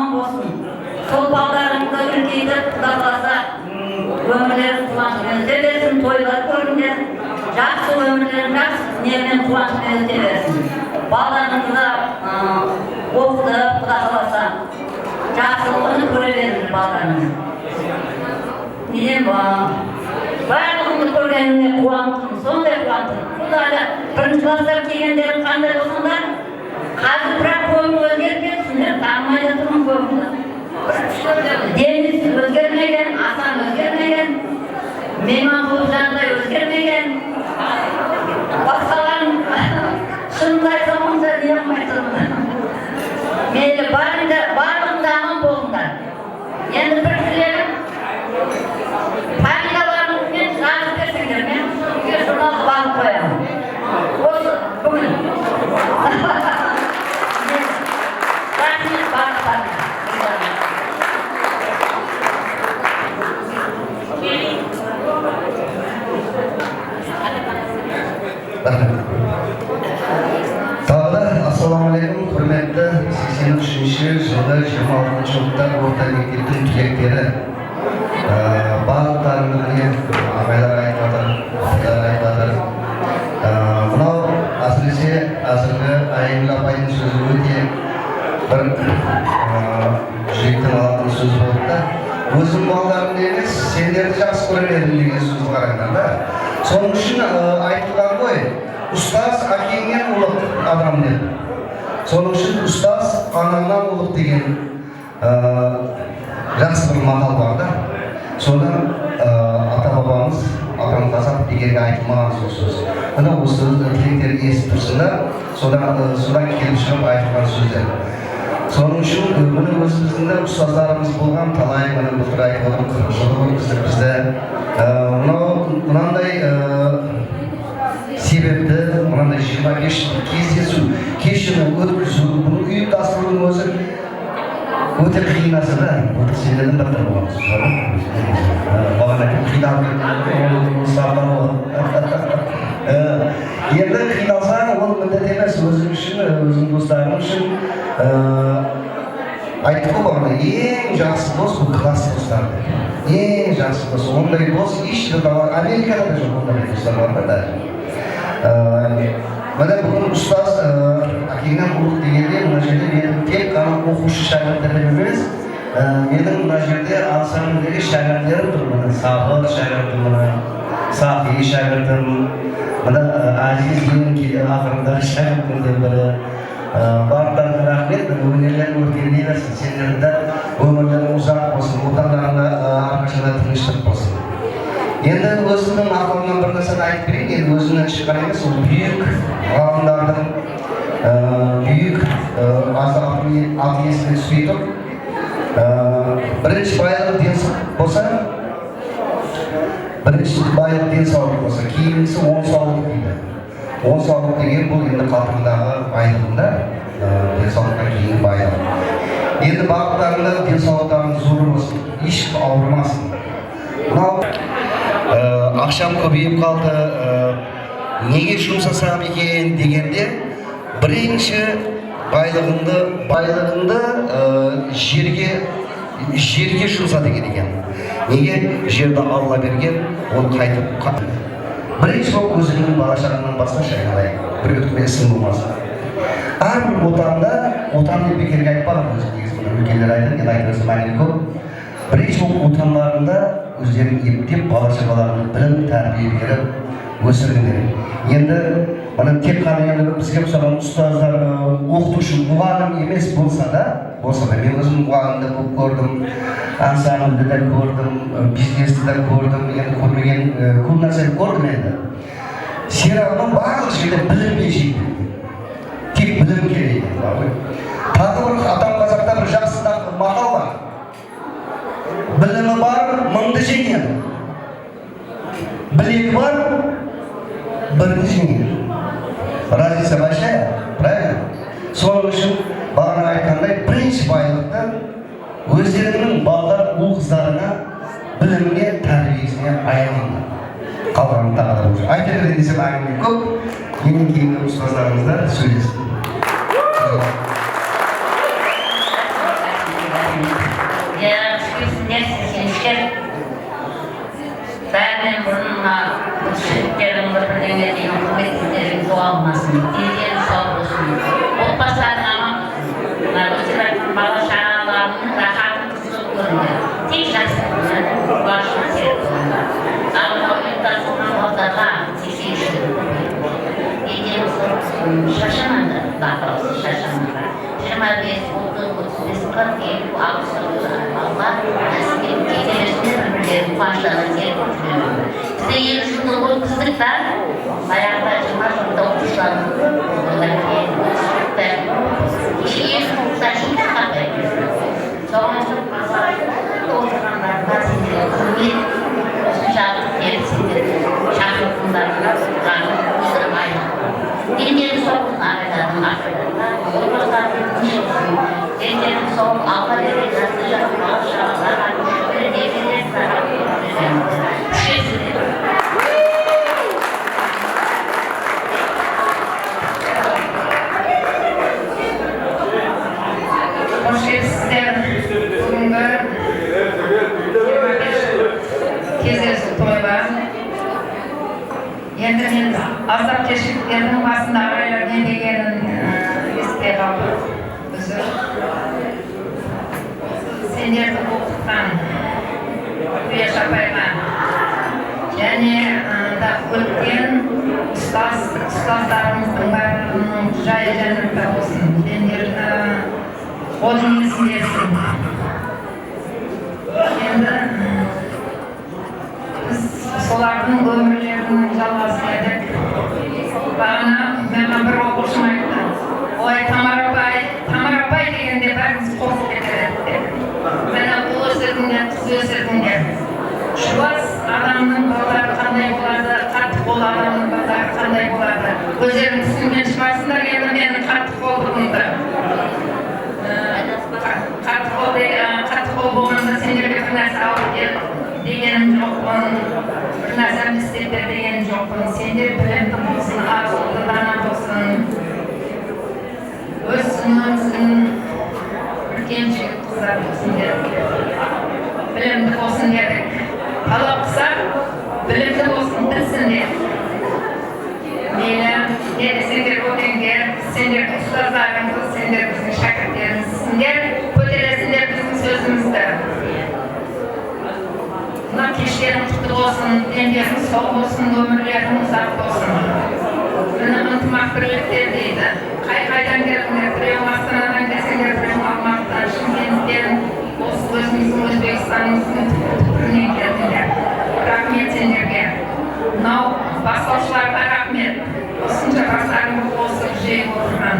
аман болсын. Сол балдарыңды үлкейтіп, Құда қаласа, өмірлерін қуанышпен өте берсін, тойлар көріңдер. Жақсы өмірлерін жақсы немен қуанышпен өте берсін. Балдарыңды да оқыды, Құда қаласа, жақсылығын көре беріңдер балдарыңыз. Неден барлығыңды көргеніне қуандым, сондай қуандым. Құдайда бірінші класстар келгендерің қандай болсыңдар? Қазір бірақ көңіл өзгеріп кетсіңдер, танымай жатырмын көңілді. Денис өзгермеген, Асан өзгермеген, Мейман Құлжандай өзгермеген. Басқаларын шынымды айтсам онда не қылмай тұрмын. Мейлі барлығында аман болыңдар. Енді бір тілегім, фамилияларыңызбен жазып берсеңдер, мен сізге журналды бағып қоямын. Осы бүгін. Рахмет барлықтарыңа. Tağda, assalamualaikum, hürmetli 83. жылы 26 жылдар орта мектептің түлектері. Барлықтарыңызға ағайлар айтып. Мынау әсіресе әзіргі Айгүл апайдың сөзі өте бір жүректен алатын сөз болды да. Өзім балаларымды емес, сендерді жақсы көрер едім деген сөзді қараңдар да. Соның үшін айтылған ғой, ұстаз әкеңнен ұлық адам деп. Соның үшін ұстаз анаңнан ұлық деген жақсы бір мақал бар да. Содан ата-бабамыз Атам Қазақ дегенге айтылмаған сол сөз. Мына осы тілектер естіп тұрсыңдар, содан келіп шығып айтылған сөздер. Соның үшін мұны өзіміздің ұстаздарымыз болған талай мұны былтыр айтып отырмыз, жылы өткіздік бізді. Мынандай себепті, мынандай 25 кездесу, кешені өткізу, бұны ұйымдастырудың өзі өте қиын нәрсе да. Былтыр сендердің біртір боламыз. Маған әкім қиналып енді қиналсаң, ол міндет емес, өзің үшін, өзің достарың үшін айтып қой бағана, ең жақсы дос бұл класс достар. Ең жақсы дос, ондай дос ешбір Америкада да жоқ, ондай достар бар да. Міне бүгін ұстаз әкеңнен ұлық дегенде, мына жерде менің тек қана оқушы шәкірттерім емес, менің мына жерде ансамбльдегі шәкірттерім тұр. Міне Сабыр шәкіртім, Сахи шәкіртім, мына Азиз ең ақырындағы шәкіртімден бірі. Барлықтарыңа рахмет, өнерлерің өркендей берсін, сендерді өмірлерің ұзақ болсын, отандарыңда әрқашанда тыныштық болсын. Енді өзімнің ақылымнан бір нәрсені айтып берейін, енді өзімнен шыққан емес, ол бүйік ғалымдардың бүйік аты есіне түспей тұр. Бірінші байлық денсаулық болса, кейінгісі оңсаулық дейді. Оңсаулық деген бұл енді қалпындағы байлығында, денсаулықтан кейін байлық. Енді барлықтарында денсаулықтарың зор болсын, ешкім ауырмасын. Мынау ақшам көбейіп қалды, неге жұмсасам екен дегенде, бірінші байлығыңды жерге жұмса деген екен. Неге? Жерді Алла берген, ол қайтып бірінші болып өзіңнің бала-шағаңнан басқаша айналайын, бір өткіме ісің болмасын. Әрбір отанды бекерге айтпаған өзі негізі, үлкендер айтады, мен айтып мәнен көп. Бірінші болып отанларында өздерін ептеп, бала-шағаларына білім, тәрбие беріп, өсіріңдер. Енді тек қана бізге ұсаған ұстаздар, оқытушы, мұғалім емес болса да, мен өзім мұғалімді болып көрдім, ансамбльді де көрдім, бизнесті де көрдім, енді көрмеген көп нәрсені көрдім енді. Серағының барлық жерде білімге жейді. Тек білім керек. Тағы бір атам қазақта бір жақсы мақал бар. Білімі бар, мыңды жеңер. Білегі бар, бірді жеңер. Разница большая, правильно? Соның үшін бағана айтқандай бірінші байлықты өздерінің балалар, ұл-қыздарына білімге, тәрбиесіне аялыңдар. Қалғанын тағы да болсын. Айта берген десем әңгіме көп, менен кейінгі ұстаздарыңыздар сөйлесін. Eskisinden seçilmişler. Benden bununla şirketlerin birbirine değil, hükümetlerin doğalmasın, diyeceğini sağ olsun. Otbaşlarına ama, özellikle bala şahlarının rahatını kısıp görünüyor. Tek şahslarının başına serpilirler. Ama o yüzden sonra ortada seçilmişler. Diyeceğini şaşırmadı, daha doğrusu şaşırmadı. Şaşırmadı, Sıkıntı değil, bu alıştırıyorlar. Allah nasıl bir gecelerinde ömürlerini başlarına geri götürüyor. Size yeni şunu kızdıklar, ayakta açılmaz, orada okuşlarını buradaki kızdıklar. İşi yeni kızdıklar, şimdi haber veriyor. Sonra çok fazla oturanlar var, sindiriyor. Kızılıyı, şahlık gerisinde, şahlık bunlarına kızdırım ayrı. Dinlerini sorun ağrılarının arkadaşlar, yollarlarının işin. Dinlerini sorun ağrıları yazıcı, ağrılar, böyle devriler hoş geldinizler. Bugünkü 25 кездесу тойға. Енді мен аздап кешіктердің басында ағайлар не дегенін естіге қалдым. Өзі сендерді оқытқан Күреш апайға және өткен ұстаздарымыздың барлығының жайы жәннатта болсын. Сендерді қолың есілерсін. Енді biz solардың өмірлерінің жалғасын едік. Бағана маған бір оқушым айтты. Ой, Тамара апай дегенде бәріміз қосып кетеді деді. Мені ұл өсірдіңдер, қыз өсірдіңдер. Шуас адамның балалары қандай болады, қатты қол адамның балалары қандай болады. Өздерің түсінген шығарсыңдар, енді менің қатты қолдығымды. Қатты қол болғанда сендерге бір нәрсе алып кел дегенім жоқпын, бір нәрсені істеп бер дегенім жоқпын. Сендер білімді болсын, ақылды дана болсын, өссін, үлкен жігіт қыздар болсын дедік. Білімді болсын дедік. Талап қылсақ, білімді болсын, білсін дедік. Мейлі, деді сендер өтеңдер, сендер ұстаздарыңыз, сендер біздің шәкірттерімізсіңдер, көтересіңдер біздің сөзімізді. Мына кештерің құтты болсын, дендерің сол болсын, өмірлерің ұзақ болсын. Мені ынтымақ бірліктер дейді. Қайдан келдіңдер, біреуің Астанадан келсеңдер, біреуің Алматыдан, Шымкенттен, осы өзіміздің Өзбекстанымыздың түкпірінен келдіңдер. Рахмет сендерге. Мынау бастаушыларға рахмет. Осынша бастарыңды қосып жиып отырған.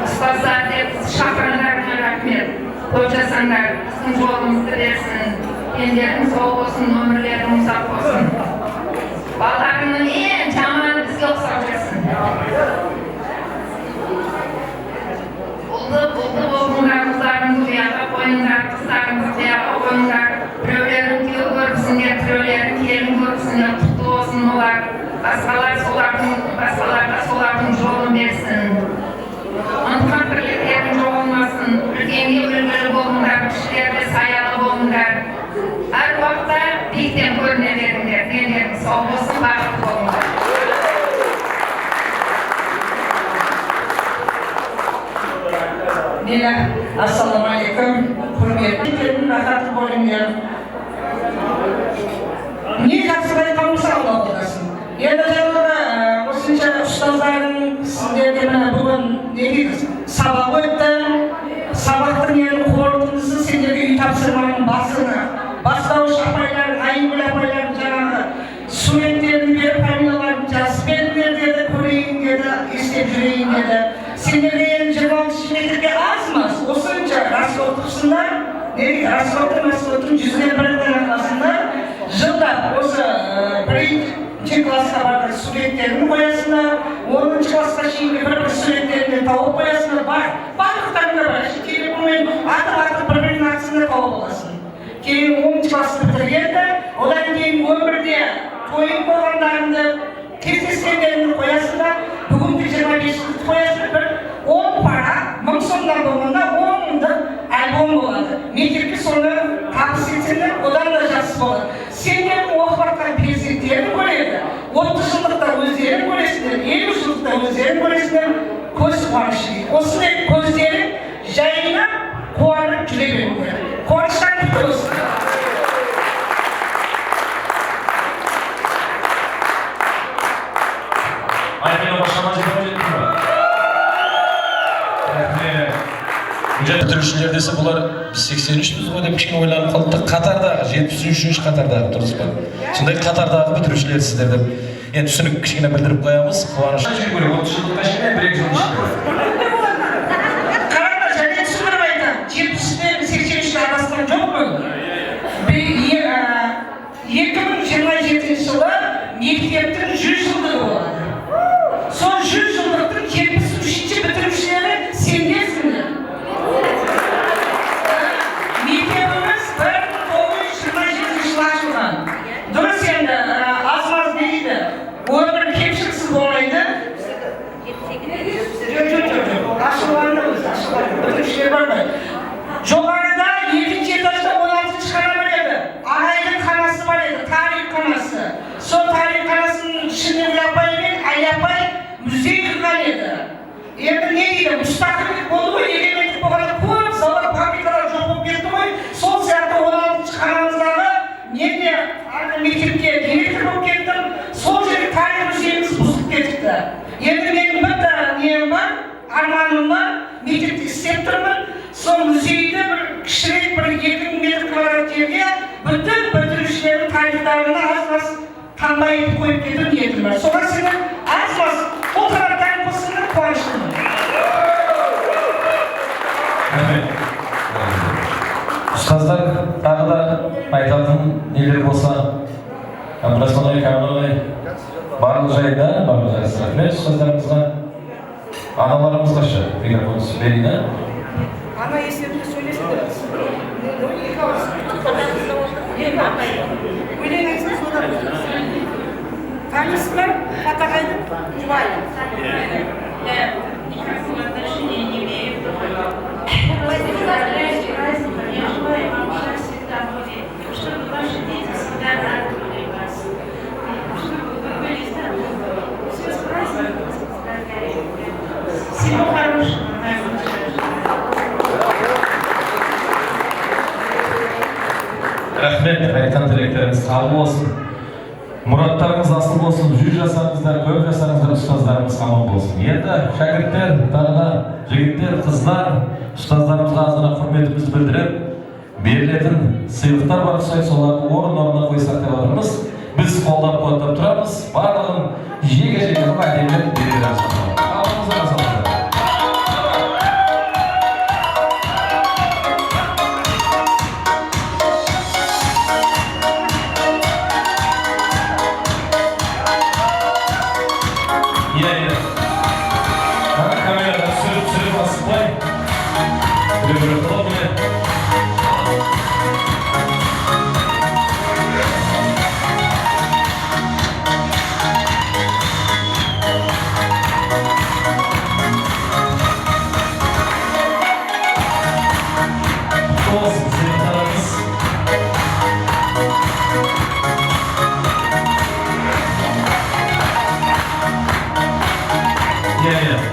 Ұстаздар деп шақырғандарыңа рахмет. Көп жасаңдар, біздің жолымызды берсін.Ендерің сол болсын, өмірлерің ұзақ болсын. Балаларыңның ең жаманы бізге ұқсап жүрсін. Бұлды болыңдар, қыздарыңды ұяға қойыңдар, қыздарыңды ұяға қойыңдар. Біреулерің күйеу көріпсіңдер, біреулерің келін көріпсіңдер, құтты болсын олар. Басқаларға солардың жолын берсін. Ынтымақ бірліктердің жоғалмасын, үлкенге үлгілі болыңдар, кішілерге саялы болыңдар. Әр уақытта биіктен көріне беріңдер, дендерің сау болсын, бақытты болыңдар. Assalamualaikum, құрметті рахат болыңдар. Не жақсы байқауын саулап отырсың. Енді жаңағы осынша ұстаздарың сіздерге мына бүгін неге сабақ өтті. Сабақтың ең қорытындысы сендерге үй тапсырманың басына. Бастауыш апайлар, Айгүл апайлар жаңағы суреттерін беріп, фамилияларын жазып беріңдер деді, көрейін деді, естеп жүрейін деді. Сендерге енді 26 метрге азмас, осынша расходтықсыңдар, расходтың 101-дің арқасында жылдап осы бірінші классқа барды суреттерін қоясыңдар, 10-шы классқа шейінгі бір суреттерін тауып қоясыңдар, барлықтарында бар, телефонмен атып бір-бірінің ақысында тауып аласың. Кейін 10-шы класты бітіргенде, одан кейін өмірде тойын болғандарыңды, кездескендеріңді қоясыңдар, бүгінгі 25-ті қоясыңдар, бір 10 пара, 1000 сомнан болғанда 10 мыңдық альбом болады. 30 жылдықта өздерін көресіңдер, 50 жылдықта өздерін көресіңдер, көз қуанышы. Осындай көздері жайнап, қуанып жүре беру керек. Қуаныштан құтты болсын. Aynen başlamacı yapacak mı? Bitiririşler dese bular 83'müz o demiş ki oylanıp kaldık. Katar'da 73. Katar'da duruz var. Şimdi Katar'da bitirişler sizlerde. Yani düşünüp kişine bildirip koyamız. Kuvanış. Çünkü böyle 30 yıllık kaşıkla bir egzon işliyor. Kararlar және түсіндіріп айтам. 70'den 83 arasında çok mu? 2027 жылы мектептің 100 жылдығы болады. Son 100 жылдықтың 73-ші бітірушілері сендерсіңдер. Мектебimiz 1927 жылы ашылған. Дұрыс енді, аз-маз не дейді? Өмір кемшіліксіз болмайды. Жоқ. Ашылғанды өзі, бітірушілер бар ма? Жоғарыда екінші этажда 16-ші қана бар еді. Ағайдың қанасы бар еді, тарих қанасы. Сол тарих қанасының ішінде ұяпаймен аяпай музей құрған еді. Енді не дейді? Мұстақилдік болды ғой, егемендік болғанда көп завод фабрикалар жоқ болып кетті ғой. Сол сияқты 16-ші қанамыздағы неге мектепке директор болып кеттім. Сол жерде тарих музейіміз бұзылып кетіпті. Енді менің бір нем бар, арманым бар, мектепте істеп тұрмын. Сол музейді бір кішірек бір 2000 метр квадрат жерге bütün бітірушілердің тарихтарына аз-маз таңба етіп қойып кету ниетім бар. Соған сенің аз-маз ол тараптан қосылып қуаныштымын. Ұстаздар тағы да айтатын нелер болса, Абдрасман Камиловай барлық жайда, барлық жайда рахмет ұстаздарымызға, аналарымызға ше микрофон берейін. Ана есебінде сөйлесіңдер. Өлең айтсын содан. Танысыңдар, Қатағайды жұбайы. Никакого отношения не имею. Поздравляйте, праздником. Я желаю вам счастья, здоровья, чтобы ваши дети всегда радовали вас, чтобы вы были здоровы. Все с праздником, с поздравляем. Всего хорошего, моя лучшая. Рахмет, айтқан тілектеріңіз қабыл болсын. Мұраттарыңыз асыл болсын, 100 жасаңыздар, көп жасаңыздар, ұстаздарымыз аман болсын. Енді шәкірттер, тағы жігіттер, қыздар, ұстаздарымызға азына құрметімізді білдіріп, берілетін сыйлықтар бар ұқсай, соларды орын-орнына қойсақ деп отырмыз. Біз қолдап қуаттап тұрамыз, барлығын жеге-жеге әдемі береріміз. Алыңыздар, асалыңыздар.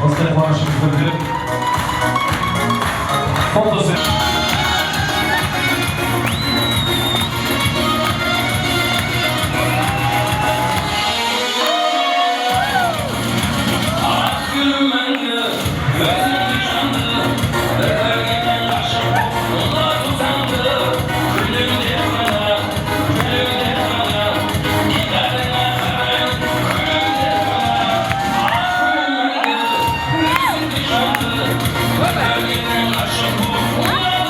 Осылай қуанышымыз білдіріп, фотосы. What?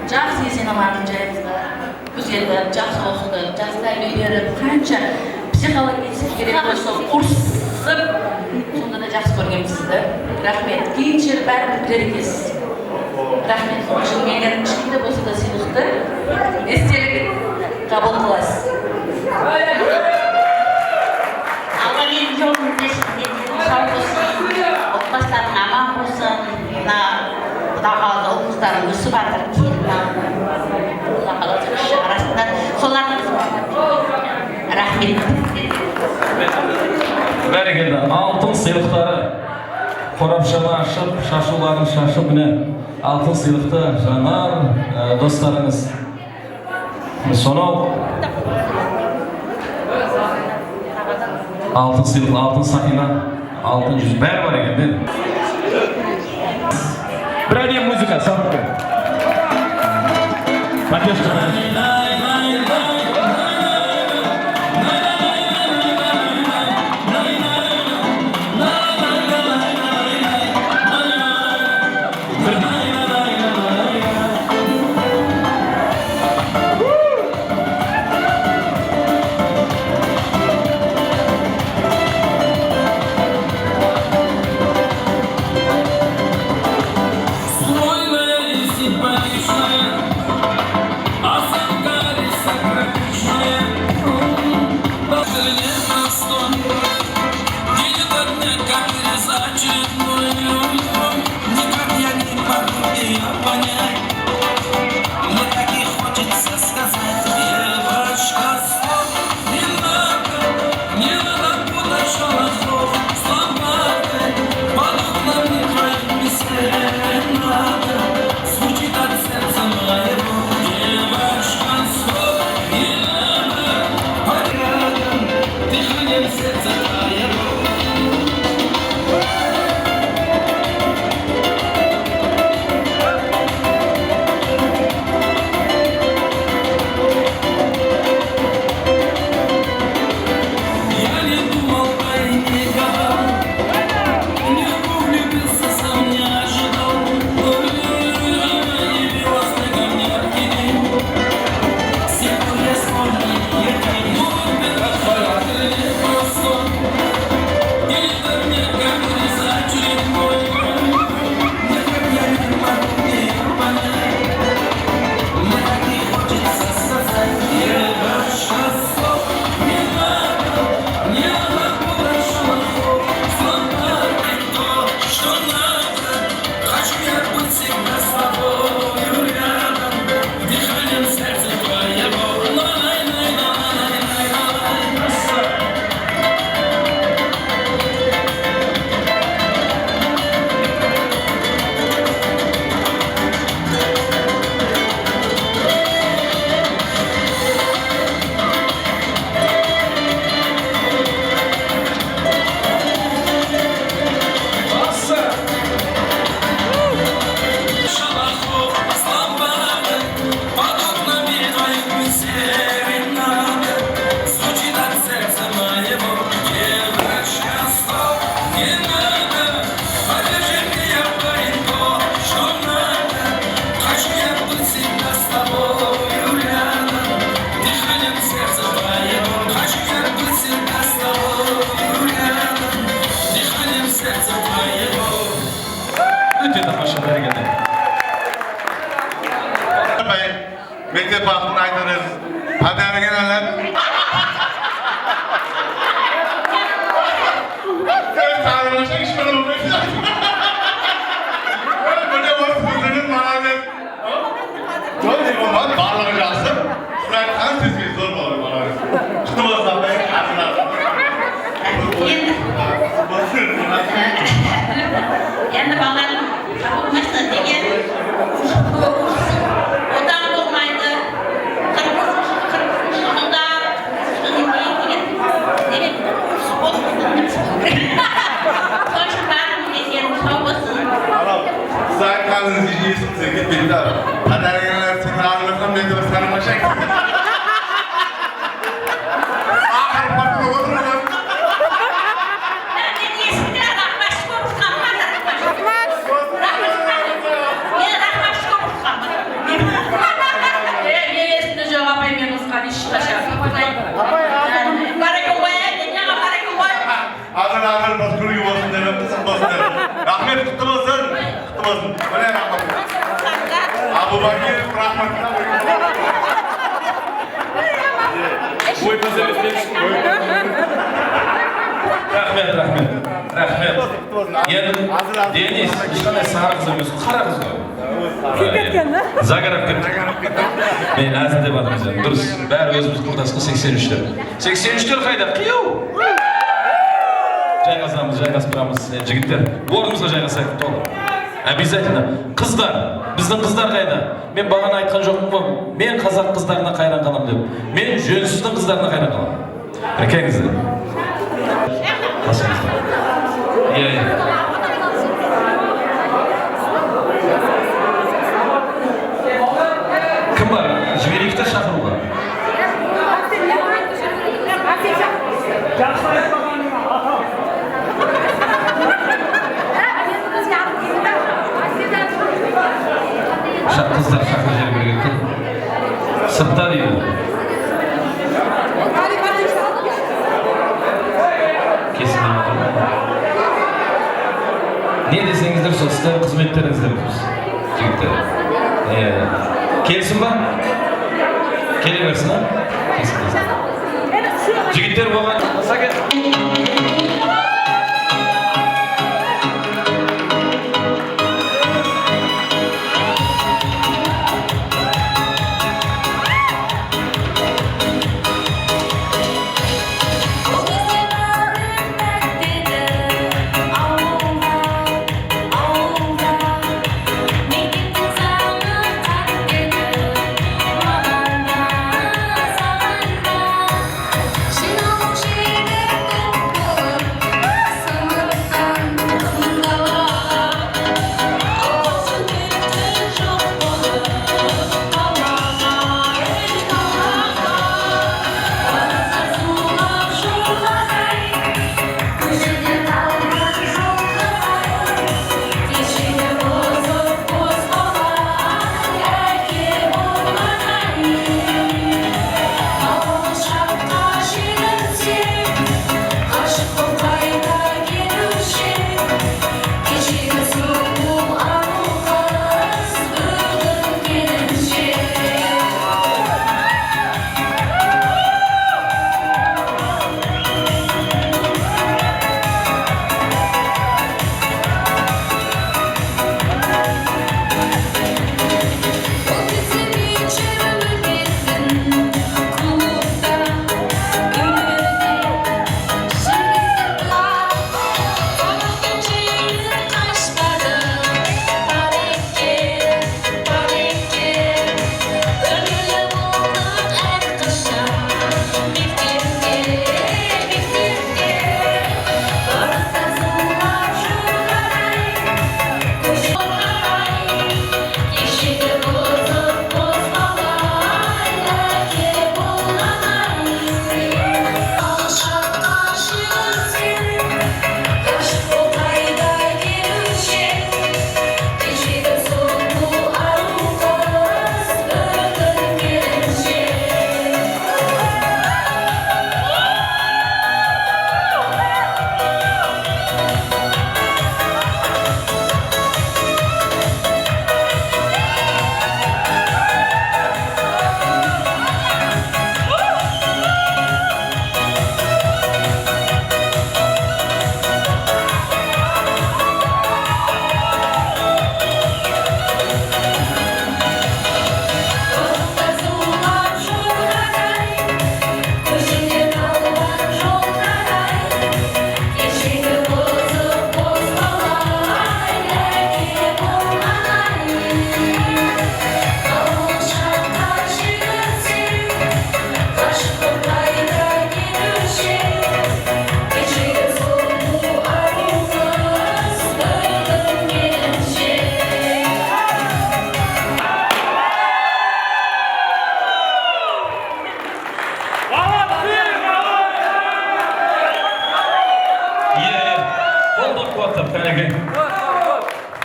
Жақсы сеніманын жайыңызға күзетіп, жақсы оқыды, жақсы тәрбие беріп, қанша психологический керек болса ұрсып, сонда да жақсы көргенбіз сізді. Рахмет. Кейінше бәрін білер екенсіз. Рахмет. Сол үшін менен кішкентай болса да сыйлықты естелік қабыл қыласыз. Алла менің жолым тесін, сау болсын, отбастарың аман болсын, құдағалы ұлыңыздарың өсіп жатыр, құдағалы жүріші арасында солардың рахмет. Бәрекелді, алтын сыйлықтары қорапшаны ашып, шашуларын шашып, міне алтын сыйлықты жанар достарыңыз Sonol altın sıyılık, altın sakina, altın yüz bär var eken değil mi? Bradiye müzika, sanırım. Bakıyorsun. Mektep hakkını aytırız. Hadi gelenler. Söz sağlamışa iş bana olmuş. Böyle ortasının mağazı. Çok değil olmaz. Bağlamak lazım. Şuraya kan sesini zor olur bana. Şunu basam ben hazırlar. Endi bakalım. Olmazsa degen. Odan olmaydı. 40 yılında evet. Çocuklarım degen sağ olsun. Zaten kanınızı yiyorsunuz. Gitmediler. Hadi gelenler seni ağırlıktan ben de sarılmışak. Ahır patlı olur mu? Ağır baskılı yuvasın demem kızım basın demem. Rahmet kutlu olsun. Kutlu olsun. Öyle rahmet. Abu Bakir rahmetine buyurun. Boy pazarı Rahmet, rahmet. Rahmet. Endi Deniz, ishqanday sariq qizim emas, qara qiz qo'y. Ketgan-da? Zagarab ketdi. Men azim deb atamiz. Durust. Bari o'zimiz qurdasqi 83 deb. 83 deb qayda? Qiyo. Jayg'asamiz, jayg'asib turamiz. Jigitlar, o'rnimizga jayg'asak to'g'ri. Обязательно. Қыздар, біздің қыздар қайда? Мен бағана айтқан жоқпын ғой. Мен қазақ қыздарына қайран қалам деп. Мен жөнсіздің қыздарына қайран қалам. Келіңіздер. Қасымызда. Иә. Кім бар? Жіберейікті шақыруға. Қыздар шақыр жер бергенде сыртта дейді. Кесімнен отырмын. Не десеңіздер сол сіздер қызметтеріңіздер біз жігіттер. Келсін ба? Келе берсін, а? Келсін. Жігіттер болған.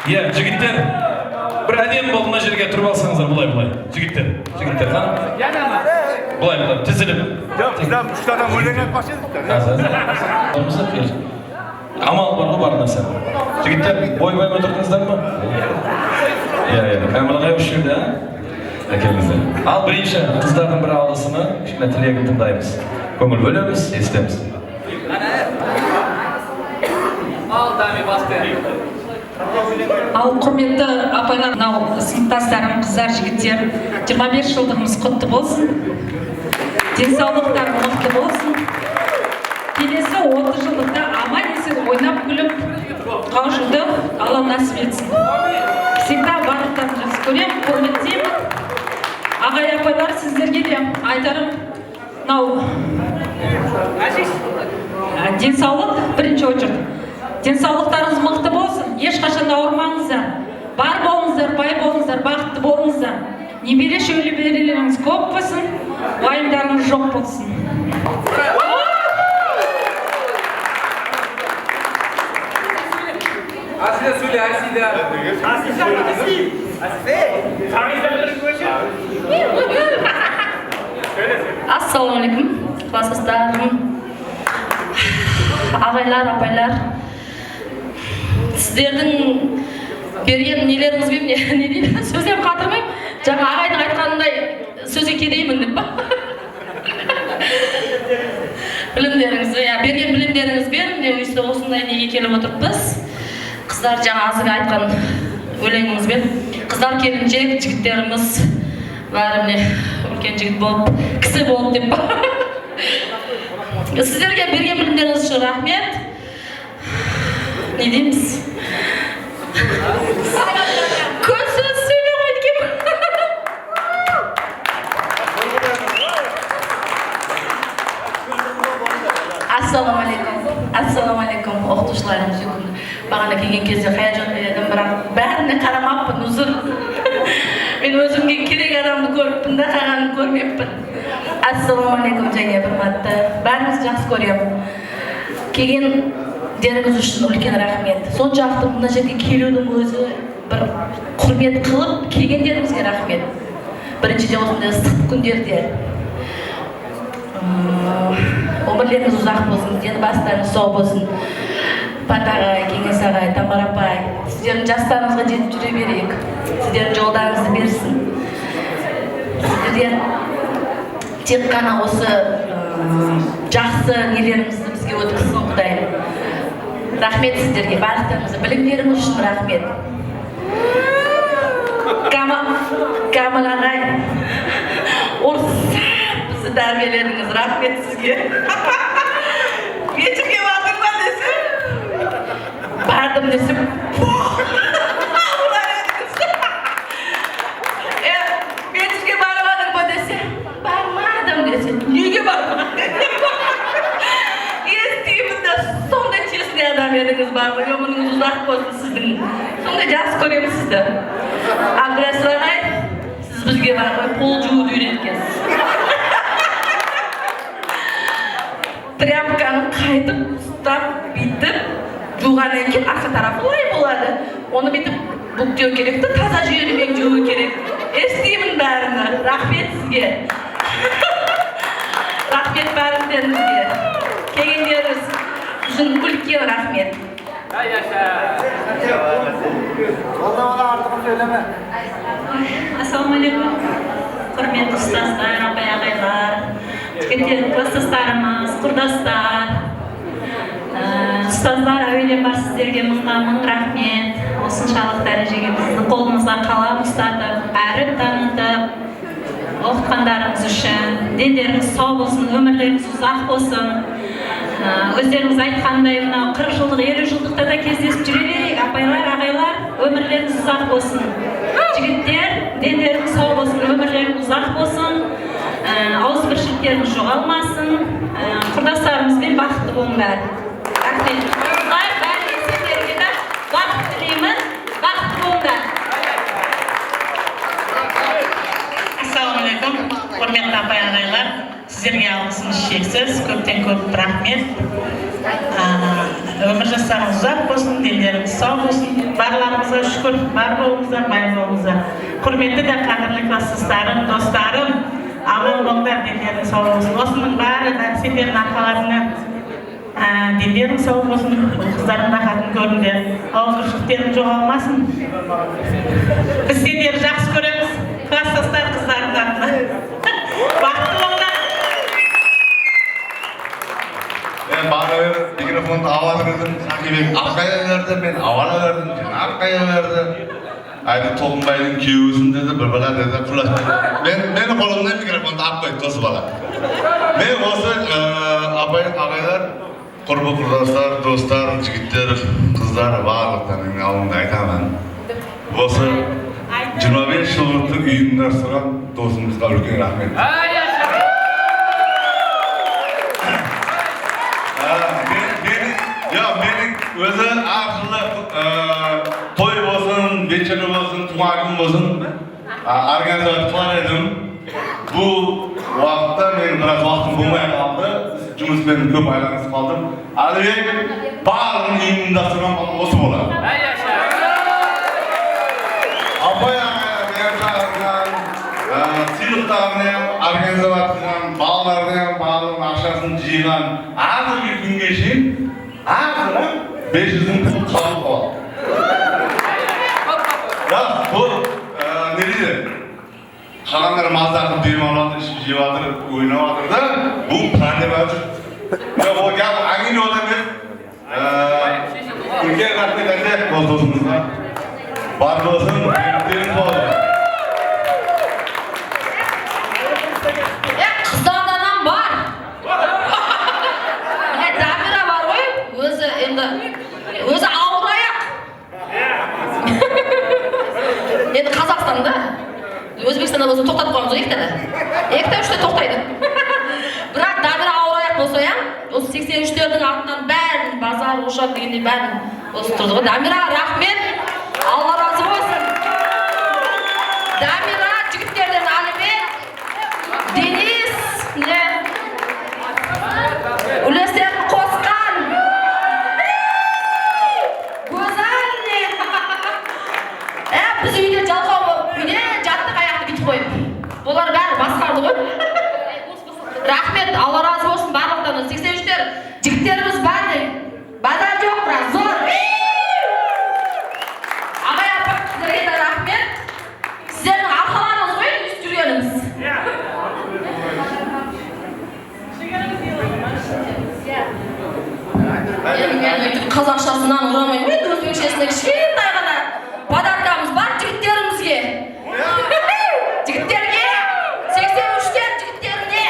Иә, жігіттер, бір әдем болды мына жерге тұрып алсаңыздар, бұлай. Жігіттер, ханым. Бұлай, тізіліп. Жоқ, бізден үш адам өлең айтпақшы едік. Амал бар ғой, бар нәрсе. Жігіттер, бой-бой отырдыңыздар ма? Иә, камераға өш жерде, әкеліңіздер. Ал бірінші қыздардың бір алдысыны, кішкене тілегін тыңдаймыз. Көңіл бөлеміз, естеміз. Ал құрметті апайлар, мынау сыныптастарым, қыздар, жігіттер, 25 жылдығымыз құтты болсын. Денсаулықтар мықты болсын. Келесі 30 жылдықта аман есен ойнап күліп қауышуды Алла нәсіп етсін. Всегда барлықтарын жақсы көремін, құрметтеймін. Ағай апайлар, сіздерге де айтарым, мынау денсаулық бірінші очередь. Денсаулықтарыңыз мықты болсын, ешқашан ауырмаңыздар. Бар болыңыздар, бай болыңыздар, бақытты болыңыздар. Немере шөберелеріңіз көп болсын, уайымдарыңыз жоқ болсын. Ассалаумағалейкум, класстастарым, ағайлар, апайлар. Сіздердің берген нелеріңізбен не деймін, сөзден қатырмайым. Жаңа ағайдың айтқанындай сөзге келеймін деп ба? Білімдеріңіз, берген білімдеріңізбен өйсті осындай неге келіп отырмыз. Қыздар жаңа азығы айтқан өлеңіңізбен. Қыздар келіншек, жігіттеріміз бәріне үлкен жігіт болып, кісі болып деп ба? Сіздерге берген білімдеріңіз үшін рахмет. Не дейміз? Көп сөз сөйлей қойды екен. Ассалаумағалейкум, оқытушыларымыз өкілі. Бағана келген кезде қаяжан едім, бірақ бәріне қарамаппын, ұзыр. Мен өзімге керек адамды көріппін да, қағанды көрмеппін. Ассалаумағалейкум және бірматты. Бәріңізді жақсы көремін. Келгендеріңіз үшін үлкен рахмет. Соншалықты мына жерге келудің өзі бір құрмет қылып, келгендеріңізге рахмет. Біріншіден осындай ыстық күндерде. Өмірлеріңіз ұзақ болсын, дені бастарыңыз сау болсын. Пат ағай, Кеңес ағай, Тамар апай, сіздердің жастарыңызға жетіп жүре берейік. Сіздердің жолдарыңызды берсін. Сіздерден тек қана осы жақсы нелеріңізді бізге өткізсін Құдайым. Рахмет сіздерге, барлықтарыңызға, білімдеріңіз үшін рахмет. Камал ағай, бізді тәрбиелеріңіз, рахмет сізге. Вечерге бардым ба десем? Бардым десем, вечерге бармадым ба десем, бармадым десем, неге бармадым? Естимін да, сондай честный адам едіңіз бар ма? Өміріңіз ұзақ болсын сіздің. Сондай жақсы көремін сізді. Абдрасыл ағай, сіз бізге бар ғой, пол жууды үйреткенсіз. Тряпканы қайтып, ұстап, бүйтіп, жуғаннан кейін арқа тарапы лай болады. Оны бүйтіп бүктеу керекті, таза жүйелімен жуу керек. Естимін бәріні. Рахмет сізге. Рахмет бәріңдеріңізге. Келгендеріңіз үшін үлкен рахмет. Ассалаумағалейкум. Құрметті ұстаздар, апай ағайлар, жігіттер, класстастарымыз, құрдастар. Ұстаздар, әуелен бар сіздерге мың рахмет. Осыншалық дәрежеге біздің қолымызға қалам ұстатып, әріп танытып, оқытқандарыңыз үшін. Дендеріңіз сау болсын, өмірлеріңіз ұзақ болсын. Өздеріңіз айтқандай, 40 жылдық, 50 жылдықта да кездесіп жүре берейік. Апайлар, ағайлар, өмірлеріңіз ұзақ болсын. Жігіттер, дендеріңіз сау болсын, өмірлеріңіз ұзақ болсын. Ауызбіршіліктеріңіз жоғалмасын. Құрдастарымызбен бақытты болыңдар. Рахмет. Бәріне сіздерге де бақыт тілеймін. Бақытты болыңдар. Ассалаумағалейкум, құрметті апай ағайлар. Сіздерге алғысымыз шексіз, көптен көп рахмет. Өмір жастарыңыз ұзақ болсын, дендеріңіз сау болсын. Барларыңызға шүкір, бар болыңыздар, бай болыңыздар. Құрметті де қадірлі класстастарым, достарым, аман болыңдар, дендеріңіз сау болсын. Осының бәрі сендердің арқаларына дендерің сау болсын, қыздарың да қатын көріңдер, ауызбіршіліктерің жоғалмасын. Біз сендерді жақсы көреміз, класстастар қыздарыңдар. Бақытты болыңдар. Мен бағы микрофонды ауаны бердім, Сақибек арқaya берді, мен ауаны бердім, сен арқaya берді. Айды Толқынбайдың күйеуісін деді, бір бала деді, құлас. Мені қолымнан микрофонды алып қойды, осы бала. Мен осы ағайлар Qurbu qurdoshlar, do'stlar, jigitlar, qizlar bарлықтарының алдында айтамын. Осы 25 жылдық ұйымдастырған досымызға үлкен рахмет. Менің өзі арқылы той болсын, вечері болсын, туған күн болсын, организация қылар едім. Бұл уақытта мен біраз уақытым болмай қалды, жұмыспен көп айланысып қалдым. Әлібек барлығын ұйымдастырған осы болады. Апай ағайға сыйлықтарын, организацияларын, балалардың барлығын ақшасын жиған азырғы күнге шейін 500 мың қалып қалады. Бұл не дейді? Қаландар маздақын демалады, ішіп жеп жатыр, ойнап жатыр да, бұл план деп жатыр. Ол гәп әңгіме одан емес. Үлкен рахмет айтайық осы досымызға. Бар болсын, беріктеріңіз болады. Қыздардан бар. Дамира бар ғой, өзі ауыр аяқ. Енді Қазақстанда, Өзбекстанда болса тоқтатып қоймыз ғой екті үште тоқтайды. Бірақ Дамира ауыр аяқ болса, осы 83-тердің артынан бәрін, базар, ошақ дегенде бәрін осы тұрды ғой. Дамира, рахмет. Алла разы болсын. Дамира, жігіттерден Әлібек, Денис, үлестерін қосқан. Көзәл, біз үйде жалқау үйде жаттық аяқты бүйтіп қойып. Олар бәрі басқарды ғой. Рахмет, Алла разы болсын барлықтан. 83-тер жігіттеріміз бәрі. Базар жоқ, бірақ зор. Ағай апа, сіздерге де рахмет. Сіздердің арқаларыңыз ғой, үст жүргеніміз. Мен өйтіп қазақшасынан ұрамаймын, енді өзбекшесіне кішкентай ғана подаркамыз бар жігіттерімізге. Жігіттерге, 83-тер жігіттеріне.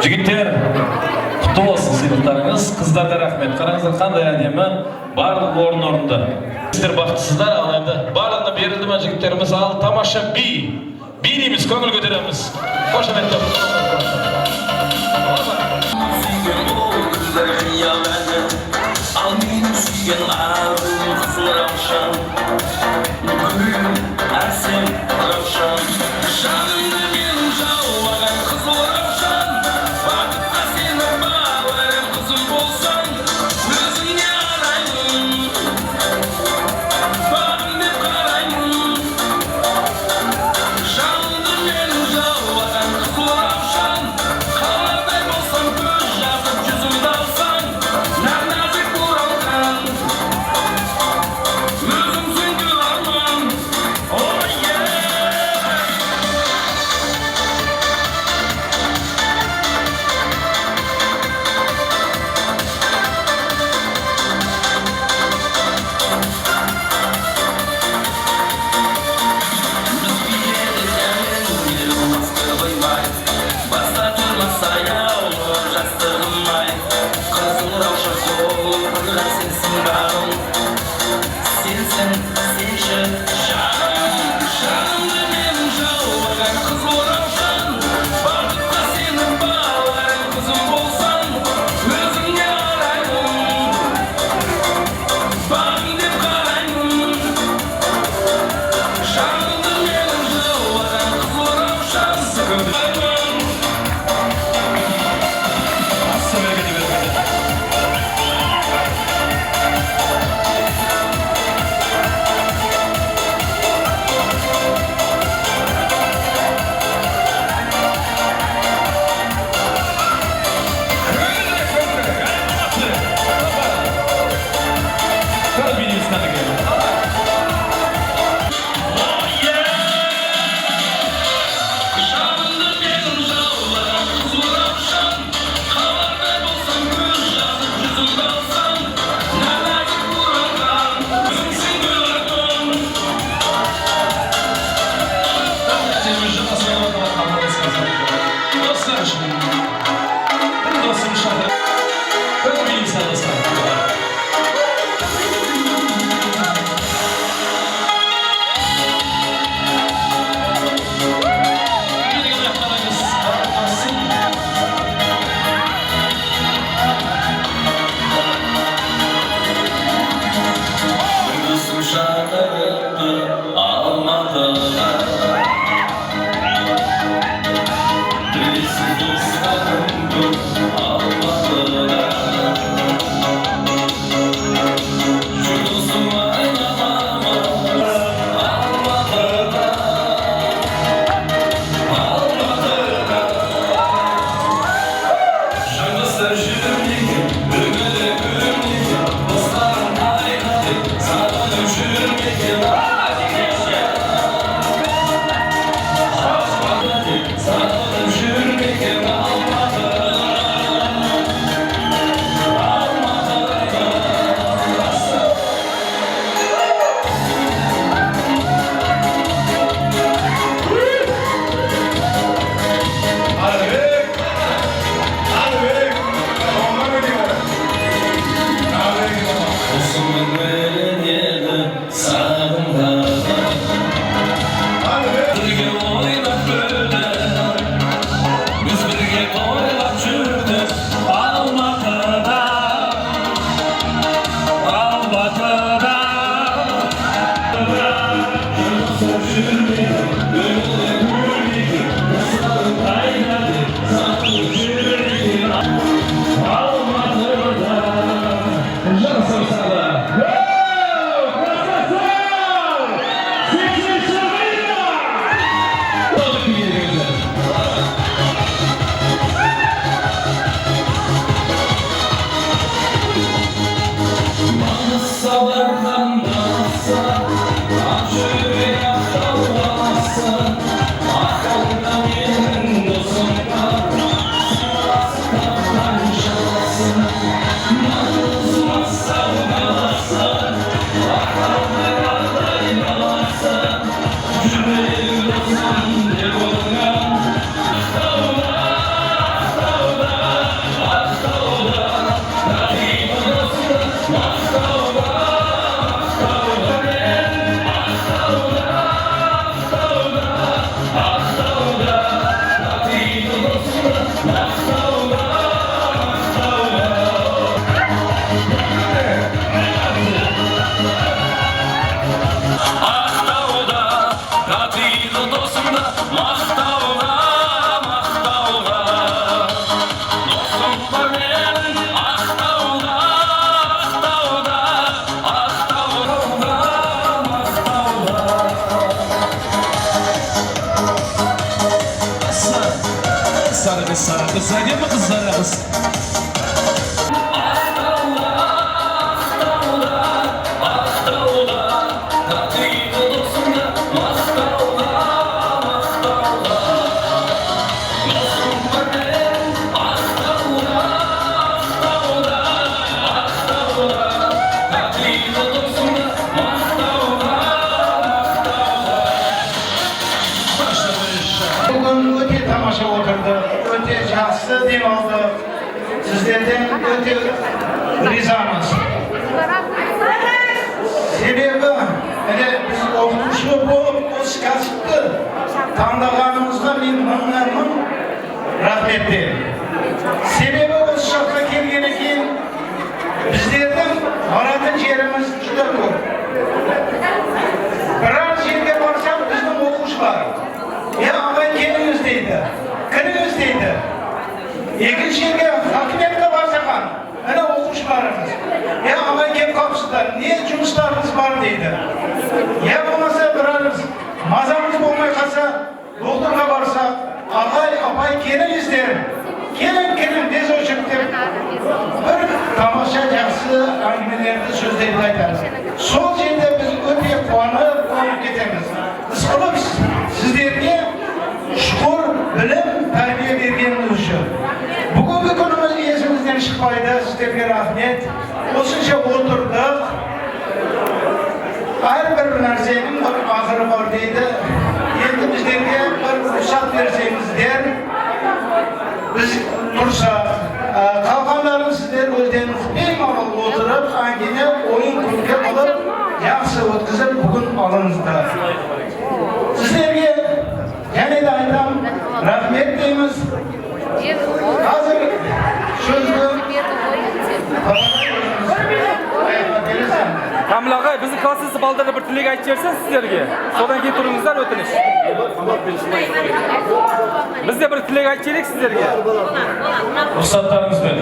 Жігіттер, құтты болсын сыйлықтарыңыз. Қыздарда рахмет. Қараңыздар қандай әдемі, барлық орын-орынды. Сіздер бақыттысыздар, ал енді барлығына берілді ме жігіттеріміз? Ал тамаша би дейміз, көңіл көтереміз. Қошеметтер. Al benim suygen ağrım kızıl ravşan Gülüm ersin ravşan Şanımda benim çalmagan kızıl ravşan Vakıtta senin bağlarım kızıl bolsan Gözüne arayın Bağım hep karayın Şanımda benim çalmagan kızıl ravşan Kalarday bolsan göz yazıp yüzümde alsan Her bir narsenin bir ahırı var deydi. Endi bizlerge Rahmet deymiz. Hazır sözü Kamil ağay, bizni klassisi baldarda bir tilek aytib bersin sizlarga. So'dan keyin turingizlar o'tinish. Bizga bir tilek aytaylik sizlarga. Ruxsatlaringiz bilan.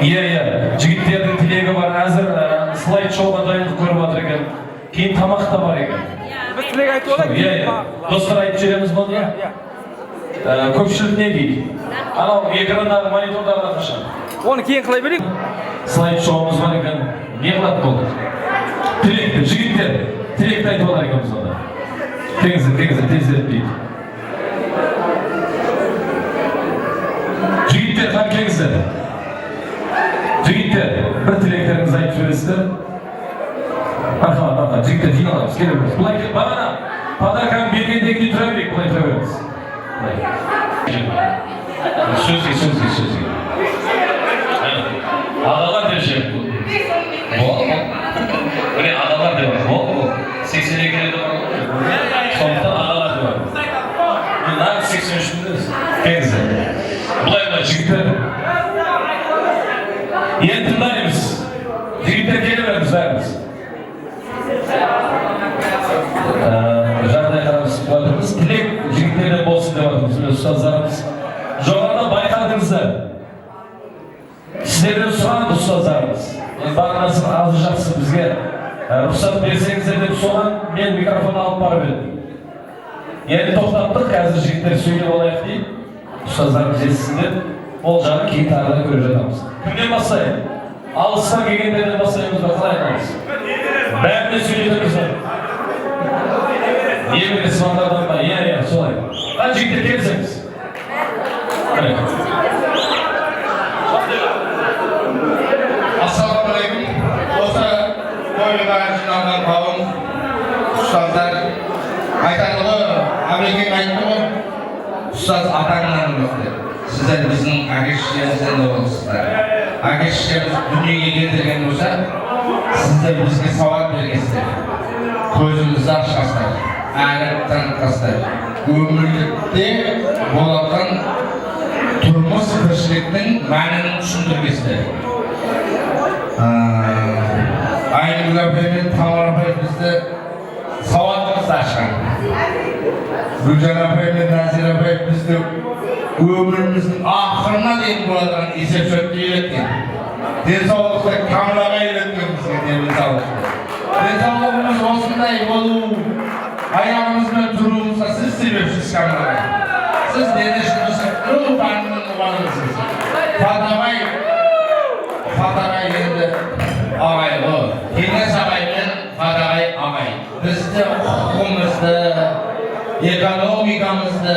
Iya. Jigitlarning tilegi bor. Hozir slayd shouga tayyorlab ko'rib o'tir ekan. Keyin tamoq da bor ekan. Biz tilek aytib olaylik. Iya. Do'stlar aytib beramiz bo'ldi. Ko'pchilik ne deydi? Ana ekrandagi monitorlardan qilishadi. Onu keyin qilayverik. Slayd showimiz bor ekan. Yig'lab bo'ldi. Tilekdir, jigitlar. Tilekni aytib olar ekanmiz onda. Tengizlar deydi. Jigitlar ham kelingizlar. Jigitlar, bir tileklarimizni aytib berasizlar. Marhamat, jigitlar jinoyamiz, kelamiz. Bular mana podarkani bergandek turaverik, bular turaveramiz. So'zga. Adalar deyishim. Buni adalar deyapti. 82 yilda so'mda adalar deyapti. Bundan 83 million. Kelingizlar. Bular jigitlar. Endi tindaymiz. Jigitlar kelaveramiz barimiz. Janday qaramiz, qo'yamiz. Tilek jigitlardan bo'lsin deyapmiz. Ustozlarimiz. Jo'g'orda bayqadingizlar. Sizlardan so'radi ustozlarimiz. Barchasini azijaqsiz bizga ruxsat bersangizlar deb so'rab, men mikrofonni olib borib berdim. Endi to'xtatdik, hozir jigitlar so'ylab olaylik deb. Ustozlarimiz eshitsin deb, o'ljani keyin ta'riflab ko'ramiz. Kimdan boshlaydi? Alsdan kelganlardan boshlaymiz va qilaymiz. Ba'zida so'ylaymiz. Yemin ismonlardan bor, ya, solay. Qancha jigitlar kelsangiz. Assalomu alaykum. O'sha qo'yilgan jinoyat qavm ustozlar aytadilar, Amerikaga aytdilar. Ustoz ota-onani yo'qdir. Sizlar bizning agishishimizdan bo'lsizlar. Agishishimiz dunyoga keltirgan bo'lsa, sizlar bizga savol bergansizlar. Ko'zimizni ochasizlar. Aniqdan qasdlar. Umrlikda bo'lgan turmush tirikchilikning ma'nini tushuntirgansizlar. Aynı güzel tamamen bizde savatımız aşan. Gülcan Efendi, Nazir Efendi bizde ömrümüzün ahırına değil buradan ise çöktüğü iletken. Densağlıkta kamlama iletken bizge demin sağlıkta. Densağlığımız olsunday olu, ayağımızdan durumuzda siz sebepsiz kamlamayın. Siz denişiniz, ruh tanrının kullanırsınız. Fatagay endi ağay bu. Kenges ağay bilen Fatagay ağay. Bizde hukukumuzda, ekonomikamızda,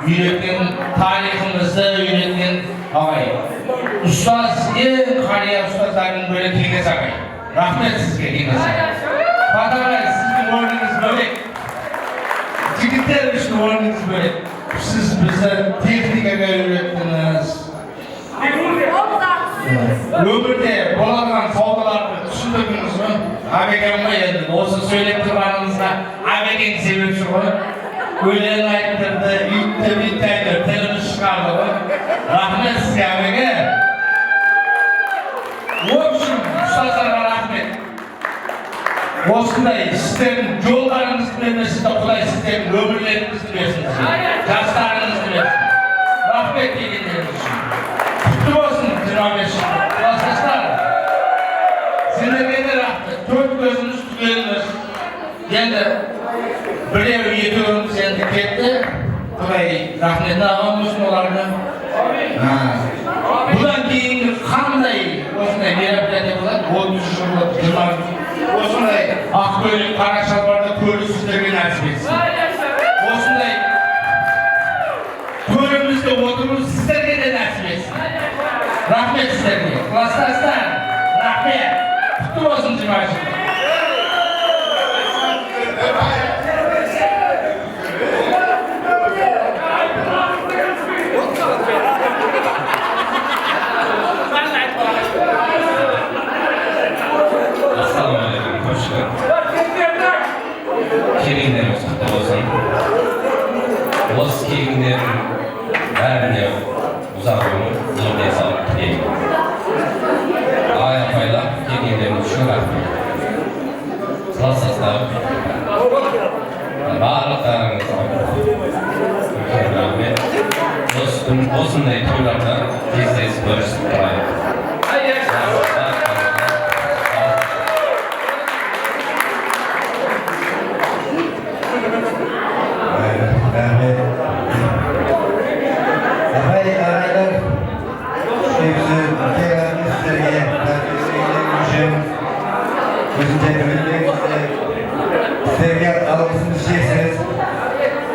yönetken tarihimizde yönetken ağay. Ustaz, en kariyer ustazlarının böyle Kenges ağay. Rahmet sizge Kenges ağay. Fatagay sizin ornunuz böyle. Jigitler için ornunuz böyle. Siz bize teknikaga öğrettiniz. Ömürde boladan savdalarını düşündürdünüz mü? Abeken'e geldi. Olsa söyleyip durmanızda Abeken sebepçi koy. Öğlen ayıttırdı, yüktü, bitteydi, telini çıkardı. Rahmet size Abeken. Olsun, ustazlara rahmet. Olsunday, sizlerin yollarınızı vermesi de kolay, sizlerin ömürlerinizi versiniz. Yaşlarınızı versiniz. Rahmet degenleriniz için. Kutlu olsun Cenab-ı Arkadaşlar, sizlerine de rahmet, dört gözünüz tükeniniz. Yani bilev yetiyoruz yani gitti. Burayı rahmetine almışsın olarını. Buradan keyin qanday o'shanday meraplarga bo'ladi, 30 yillik jurnal. O'shanday aqko'ylik qara shalvarda ko'rish sizlarga nasib etsin. O'shanday ko'rimizda o'tirib sizlarga da nasib etsin. Rahmet sizlarga. Klassdaşlar, rahmet. Qutlu bo'lsin Jimash. Assalomu alaykum qo'shnilar. Kelinglar, qutlu bo'lsin. O'z kelinglar осындай тойларда тез көрісіп тұрайық.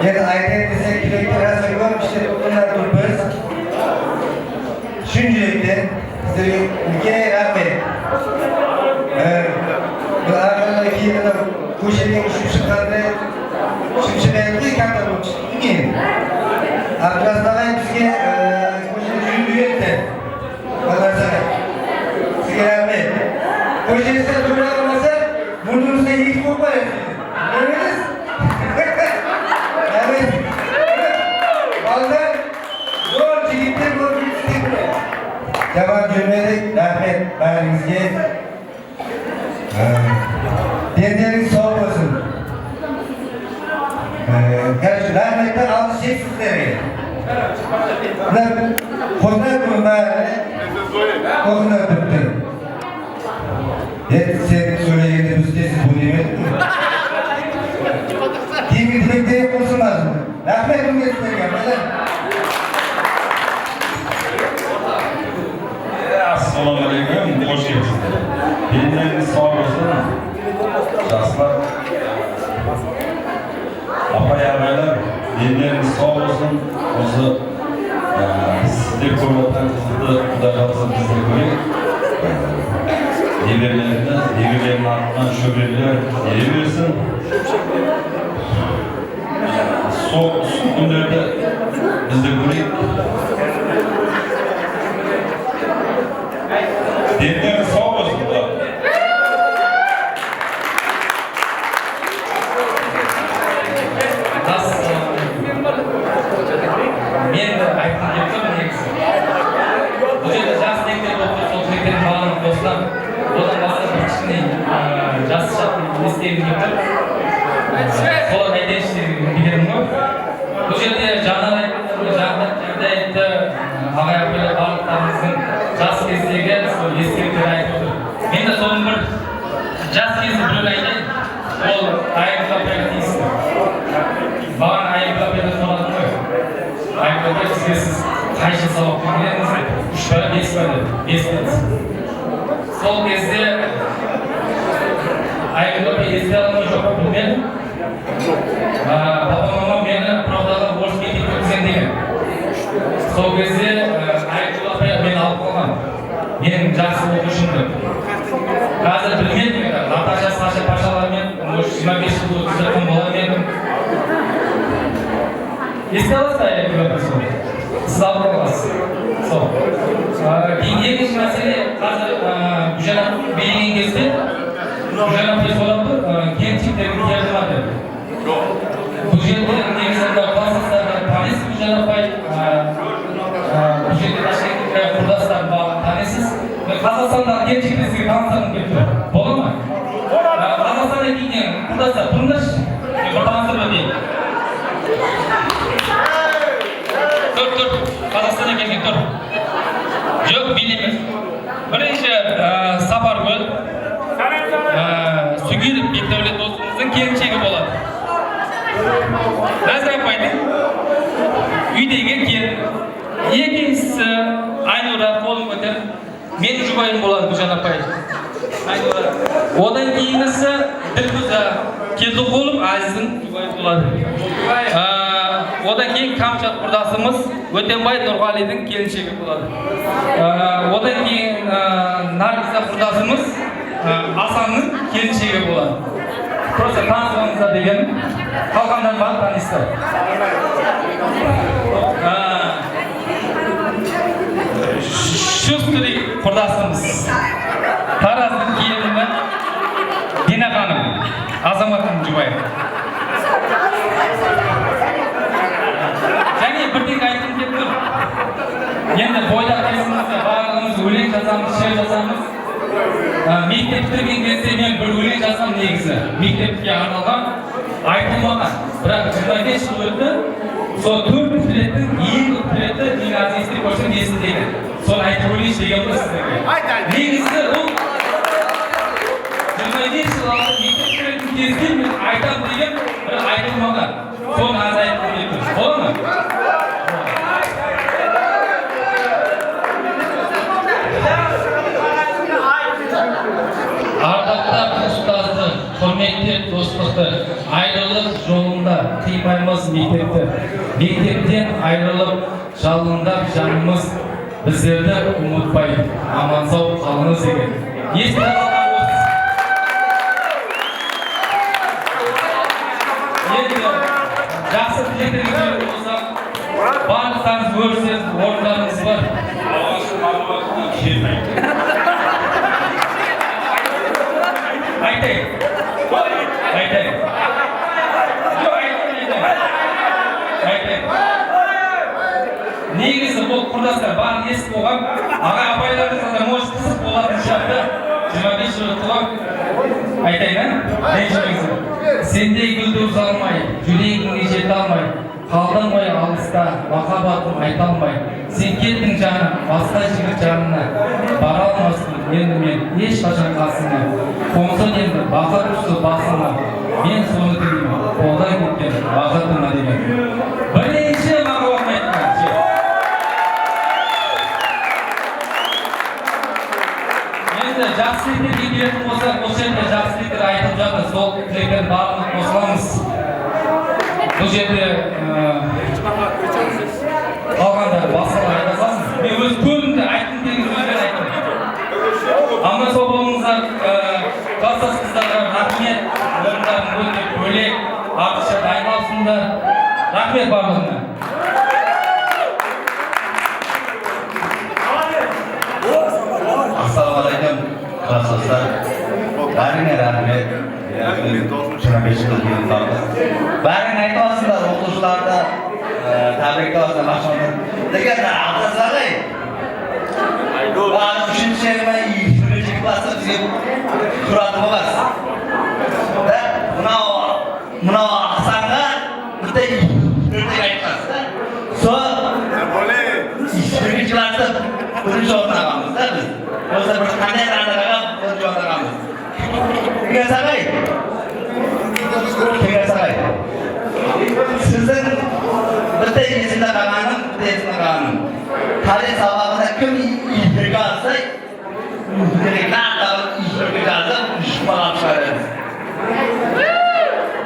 Енді айтайын десек тілектер әзір көп, іште тоқтындар тұрбыз. Шын жүректен сіздерге үлкен рахмет. Бұл ағылы кейін көшеден үшіп шыққанды шымшығайды кәмді болып шыққан. Абдырастағай бізге көшеде жүріп үйретті. Баласағай. Сізге рахмет. Көшесінде жүріп алмаса, мұндырысына екі болып барады. Көрмедіңіз? Балдар, зор жігіттер болып істеп. Жаман жүрмедік, рахмет бәріңізге. Дендеріңіз сау болсын. Рахметтен алды шексіздерге. Қосынар бұл бәрі, қосынар бітті. Сен сөйлегенде біз тесіз бұл емедің. Кейінгі тілектері қосылмасын. Рахмет үміттерге, бәлі. Ассалаумағалейкум, қош келіпсіздер. Дендеріңіз сау болсын, жастар. Апай ағайлар, дендеріңіз сау болсын. Осы сіздер көріп отырған қызды Құдай қаласа біздер көрейік. Немерелердің артынан шөберелер ере берсін. Сол күндерді бізді көрейік. Дендеріңіз сау болсын. Мен айтқым келіп тұр негізі. Бұл жерде жас тілектер болып тұр, сол тілектердің баланы қосылам. Одан басқа бір кішкене жас шатын естегім келіп тұр. Солар айтайыншы деген білгенім ғой. Бұл жерде жаңа айтты ағай апайлар барлықтарымыздың жас кездегі сол естеліктер айтып отыр. Мен де соның бір жас кезді біреу айтайын. Ол Айгүл апайға тиісті. Маған Айгүл апайдан сұрадым ғой. Айгүл апай сізге сіз қайшы сабақ бердіңіз? 3 бәрі 5 бәрі 5 бәрі. Сол кезде Айгүл апай есте алмай жоқ білмедім. Папа-мама мені правдаға орыс мектепке өткізген деген. Сол кезде Айгүл апай мені алып қалған. Менің жақсы оқушымды. Қазір білмедім, ата жастағы пашалармен 25 жыл өткізетін болар едім. Есте аласыз Айгүл апай сол? Сіз алып қаласыз. Сол. Екінші мәселе, қазір Гүлжан апай билеген кезде Гүлжан апай солап тұр, келіншектердің келді ма деп. Бұл жерде негізінде класстастарға танисыз Гүлжан апай, бұл жерде Ташкенттегі құрдастар танисыз. Қазақстандағы келіншектер сізге таныстырғым келіп тұр. Бола ма? Қазақстанда кейінен құрдастар тұрыңдаршы, мен бір таныстырып өтейін. Тұр, Қазақстаннан келген тұр. Жоқ, мен емес. Бірінші Сапаргүл, Сүгиров Бекдәулет досымыздың келіншегі болады. Нәзір апайды үйдегі келін. Екіншісі Айнұра қолын көтер. Менің жұбайым болады Гүлжан апай. Айнұра. Одан кейінгісі Ділгүза Кезіқұлов Азиздың жұбайы болады. Одан кейін Камчат құрдасымыз Өтенбай Нұрғалидың келіншегі болады. Одан кейін Наргиза құрдасымыз Асанның келіншегі болады. Просто танысыңыздар дегенім. Қалғандар бар таныстар. Шустрик құрдасымыз Тараздың келіні Дина ханым, Азаматтың жұбайы. Және бірден айтқым келіп тұр. Енді бойда кезімізде барлығымыз өлең жазамыз, шер жазамыз. Мектеп бітірген кезде мен бір өлең жазсам негізі. Мектепке арналған айтылмаған. Бірақ 25 жыл өтті, сол 4 куплеттің ең куплеті ең аз естіп көрсең есін дейді. Соны айтып өтейінші деген ғой сіздерге. Негізі ол 25 жыл алды мектеп бітіретін кезде мен айтамын деген бір айтылмаған. Соны аз айтып өтейміз. Болады ма? Ардақтап ұстазды, құрметтеп достықты, айрылық жолында қимаймыз мектепті. Мектептен айрылып, жалындап жанымыз, біздерді ұмытпай, аман сау қалыңыз деген. Естіп қалған осы. Енді жақсы тілектеріңізге болсақ, барлықтарыңыз өрсіз орындарыңыз бар. Айтайын. Негізі бұл құрдастар барын естіп болған, аға апайларыңызға да может қысып болатын шақты 25 жыл тұлған. Айтайын, ренжімеңіздер. Сендей гүлді ұзалмай, жүрегіңе жете алмай, қалдың ғой алыста, махаббатым айта алмай. Сен кеттің жаным, басқа жігіт жанына, бара алмасын енді мен ешқашан қасыңа. Қонсын енді бақыт құсы басыңа, мен соны тілеймін, қолдан кеткен бақытыма деген. Бірінші маған оқымайтын. Енді жақсы тілектерге келетін болсақ, осы жерде жақсы тілектер айтып жатыр, сол тілектердің барлығын қосыламыз. Бұл жерде қалғандар басқалар айта салсын. Мен өз көзімді айттым деген сөзбен айттым. Аман сау болыңыздар, класстас қыздарға рахмет, орындарын өте бөлек, артынша дайындалсындар. Рахмет барлығына. Ассалаумағалейкум, класстастар. Бәріңе рахмет. 25 жыл кейін қалды. Бәрің айтып алсыңдар, оқушыларды тәбриктеп алсыңдар, машалар. Дегенде ағасағай. Бәрі үшінші ма, екінші классы бізге тұрады болмас. Мынау ақсанға бірдей айтқансыз. Сол екінші классы бірінші орын ағамыз да біз. Осы бір қандай рандыраға бірінші орын ағамыз. Кеңесағай. Сіздің бірдей есімді қағаным, бірдей есімді қағаным. Тарих сабағында кім үйірге алса, үйірге жазып, үшмаған шығарады.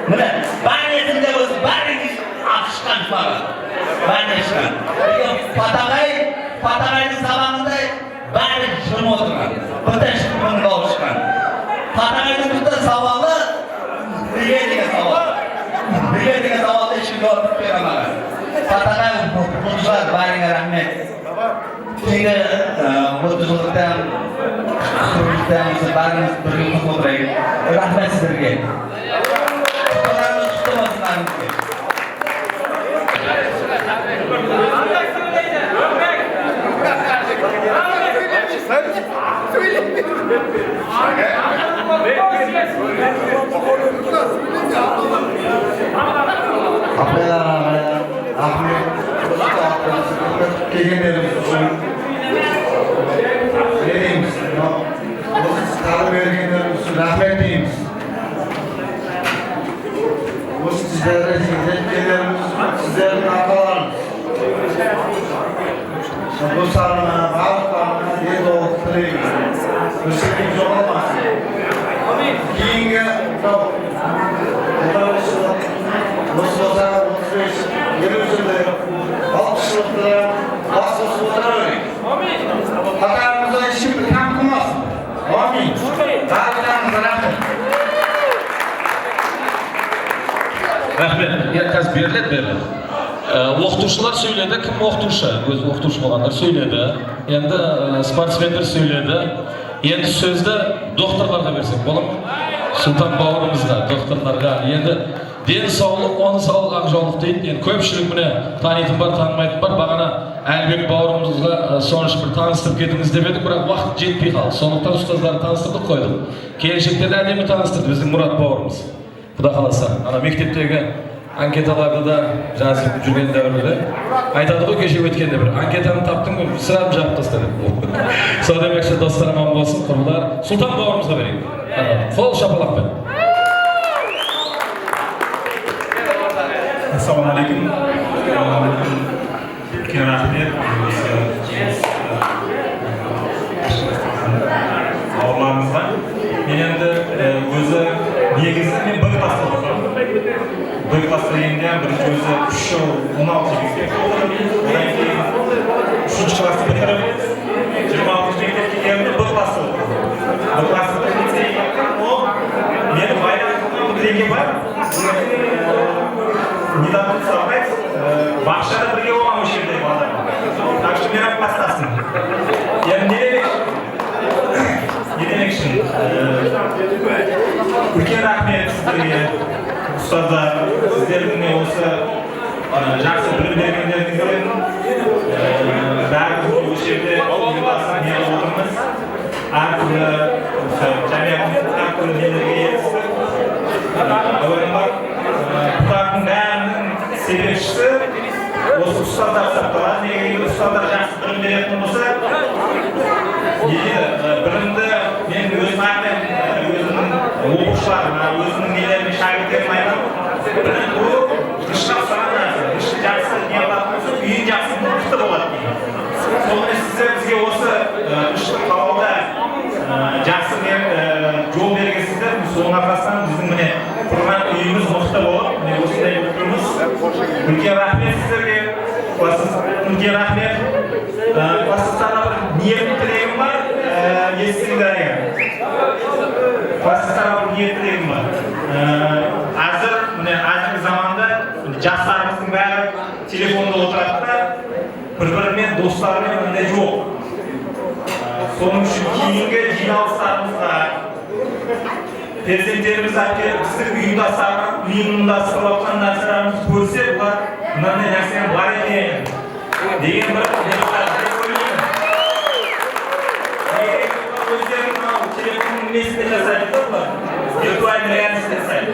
Міне, бәрін есімде болсын, бәрін ақшқан жұмаға. Бәрін ешқан. Патағайдың сабағында бәрі жүрім отырған. Бірдей шықпың қауып шыққан. Патағайдың бірдей сабағы бірге деген сабақ. Бірге деген сабақты ешкімге орып бере маған. Патағай бұлшылар бәріңе рахмет. Кейде 30 жылдықтан, 40 жылдықтан бәріміз бірге құтып отырайық. Рахмет сіздерге. Құттықтарымыз құтты болсын бәрімізге. Апайларға рахмет. Келгендеріңіз үшін не дейміз? Осы тағып бергендеріңіз үшін рахмет дейміз. Осы сіздерді жеткендеріңіз үшін сіздердің аталарыңыз. Достарына, барлықтарына денсаулық тілейміз. Өсектік жоғалмасын. Кейінгі осы болса 35, 50 жылдай 60 жылдықта бас қосып отыра берейік. Қатарымызда ешкімді кем қылмасын. Амин. Барлықтарыңызға рахмет. Рахмет. Қазір беріледі. Оқытушылар сөйледі, кім оқытушы? Өз оқытушы болғандар сөйледі. Енді спортсмендер сөйледі. Енді сөзді докторларға берсек бола ма? Сұлтан бауырымызға, докторларға. Енді денсаулық, он саулық ақжаулық дейді. Енді көпшілік міне танитын бар, танымайтын бар. Бағана Әлбек бауырымызға сонша бір таныстырып кетіңіз деп едік, бірақ уақыт жетпей қалды. Сондықтан ұстаздарды таныстырдық қойдық. Келіншектерді әдемі таныстырды біздің Мұрат бауырымыз. Құда қаласа, ана мектептегі anketalarda da жазып жүрген дәуірде айтады ғой кеше өткенде бір анкетаны таптың ғой сразу жауып тастады. Сол демекші достар аман болсын, құрбылар. Сұлтан бауырымызға берейік. Қол шапалақпен. Ассалаумағалейкум. Үлкен рахмет. Бауырларымызға. Мен енді өзі негізі мен бір класста оқыдым. Бір класста дегенде бірінші өзі 3 жыл 16 мектепте оқыдым. Одан кейін 3-ші класты бітіріп 26 мектепке келгенде бір класста оқыдым. Бір класты бітірген ол мені байланыстырған бір неге бар. Недавно сұрапайыз, бақшада бірге болған осы жерде балдар. Так что мені бастасын. Енді не демекшін? Үлкен рахмет сіздерге, ұстаздар, сіздердің осы жақсы білім бергендеріңізден бәріміз осы жерде ұйымдасып неғып отырмыз. Әртүрлі жәмиғаттың әртүрлі нелерге еріксіздік. Әуелім бар, бұлардың бәрінің себепшісі осы ұстаздар сақталады. Неге ұстаздар жақсы білім беретін болса, білімді мен өзім айтайын, өзімнің оқушыларыма, өзімнің нелеріме шәкірттеріме айтамын. Білім бұл дышқа ұстаған нәрсе. Дышты жақсы не алатын болса, үйін жақсы мықты болады дейді. Сонымен сіздер бізге осы дышты қалауда жақсы жол бергенсіздер. Соның арқасынан біздің міне құрған үйіміз мықты болып, міне осындай отырмыз. Үлкен рахмет сіздерге. Үлкен рахмет. Классыстарда бір ниет тілегім бар. Естіңдер егер. Классыстарда бір ниет тілегім бар. Қазіргі заманда жастарымыздың бәрі телефонда отырады да, бір-бірімен достарымен ондай жоқ. Соның үшін кейінгі жиналыстарымызға перзенттеріміз әкеліп біздің ұйымдастырып отқан нәрселерімізді көрсе, бұлар мынандай нәрсенің бар екен деген бір ойлаймын. Өздерінің телефонның несінде жасайды бұлар, виртуальный реальность жасайды.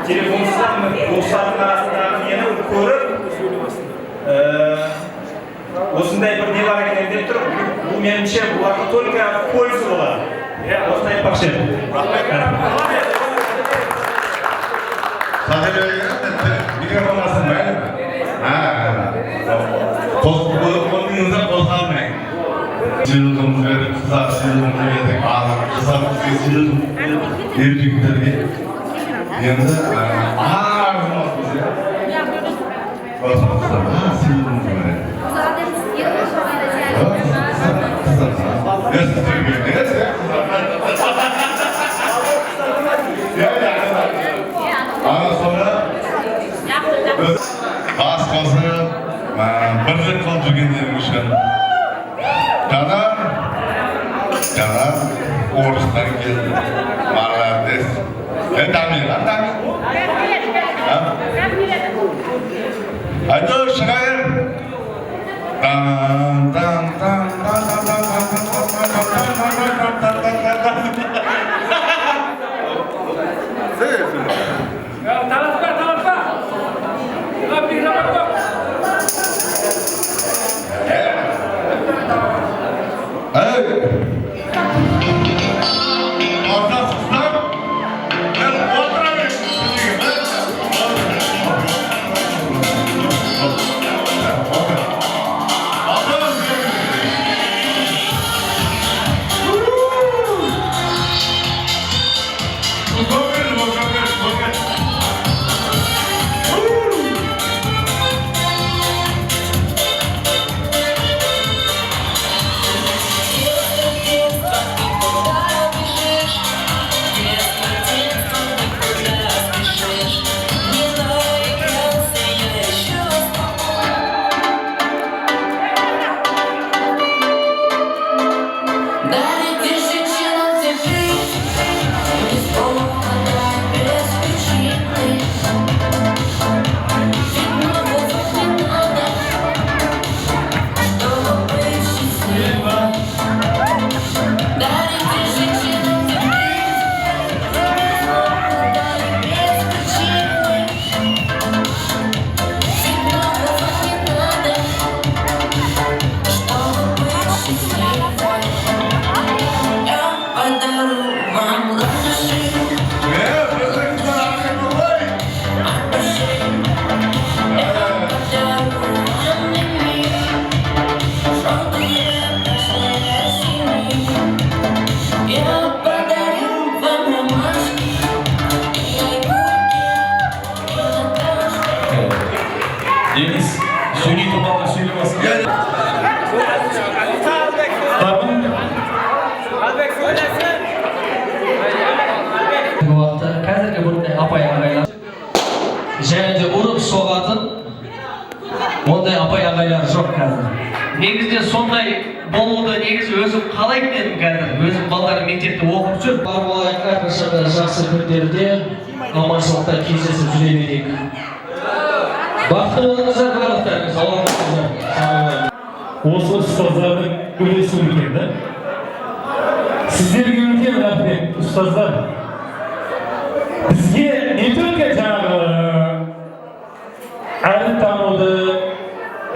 Телефонсыздан достардың арасындағы нені көріп, осындай бір не бар екен деп тұрып, бұл меніңше бұларға только польза болады. Осындай айтпақшы едім. Микрофон астын бәлі ме? Қолыңызда қозғалмай. Сыйлығымыз беріп, қыздар сыйлығымыз бердік, қыздар бізге сыйлығым еркектерге. Енді арзымыз бізде. Сыйлығымыз береді. Бас қосып, бірлік қылып жүргендерің үшін жаңа орыстан келді. Молодец. Дамин. Айдо, шығайын. Deniz, söyleyip bana söylemez. Tamam. Bu vaqtda hozirgi bunday apay-agaylar және urib so'g'atib bunday apay-agaylar yo'q hozir. Negizde sonday болуды негізі өзім қалаймын дедім қазір. Өзім балаларым мектепте оқып жүр. Бар болайық, әрқашанда жақсы күндерде аманшылықта кездесіп жүре берейік. Бақытты болыңыздар барлықтарыңыз. Осы ұстаздардың үлесі үлкен да. Сіздерге үлкен рахмет, ұстаздар. Бізге не только жаңағы әріп тануды,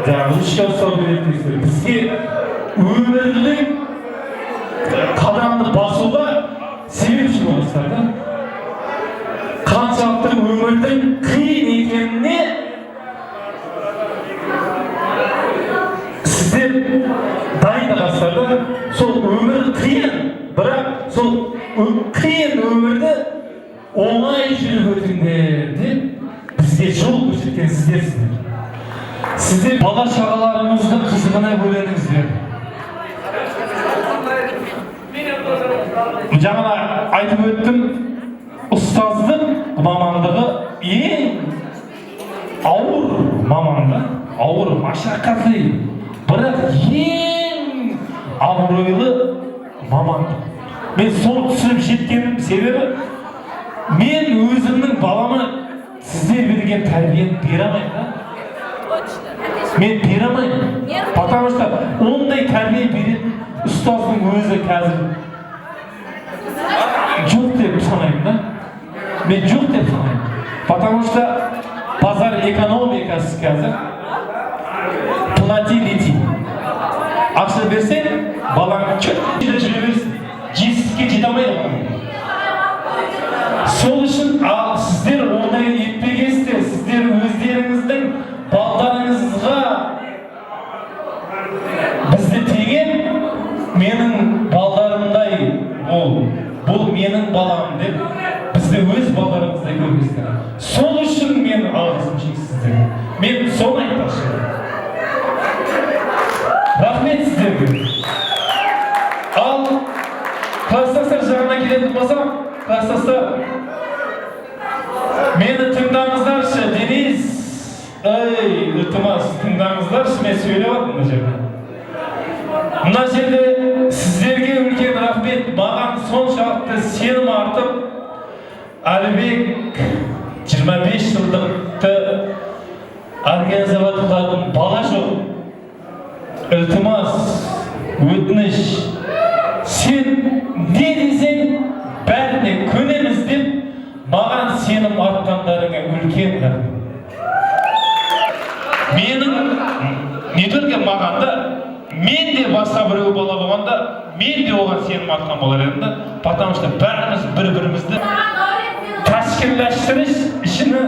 жаңағы үшке ұстау беретіңіздер. Бізге өмірлік қадамды басуға себепші болыңыздар да. Қаншалықты өмірдің қиын екеніне сіздер дайындығасыздар да. Сол өмір қиын, бірақ сол қиын өмірді оңай жүріп өтіңдер деп бізге жол көрсеткен сіздерсіздер. Сіздер бала шағаларыңызды қызығына бөлеңіздер. Жаңа айтып өттім, ұстаздық мамандығы ең ауыр мамандық, ауыр, машаққатлы, бірақ ең абыройлы мамандық. Мен сол түсініп жеткенім себебі мен өзімнің балама сіздер берген тәрбиені бере алмаймын да. Мен бере алмаймын. Потому что ондай тәрбие беретін ұстаздың өзі қазір жоқ деп санаймын да. Мен жоқ деп санаймын. Потому что базар экономикасы қазір плати лети. Ақша берсең, балаң жүре берсін. Жетістікке жете алмайды. Сол үшін сіздер ондай етпегенсіздер. Сіздер өздеріңіздің балдарыңызға бізді теген менің балдарымдай бұл менің балам деп бізді өз балдарыңыздай көріңіздер. Сол үшін мен алғысым шексіздер. Мен соны айтпақшы. Рахмет сіздерге. Ал кластастар жағына келетін болсам, кластастар мені тыңдаңыздаршы, Денис. Ей, ылтымас, тыңдаңыздаршы, мен сөйлеп жатырмын мына жерде. Мына жерде сіздерге үлкен рахмет, маған соншалықты сенім артып, Әлібек 25 жылдықты организовать қылатын бала жоқ. Ылтымас, өтініш, сен не десең бәріне көнеміз деп маған сенім артқандарыңа үлкен рахмет. Менің не только маған да, мен де басқа біреу бала болғанда, мен де оған сенім артқан болар едім да, потому что бәріміз бір-бірімізді тәшкілләштіріш ішіні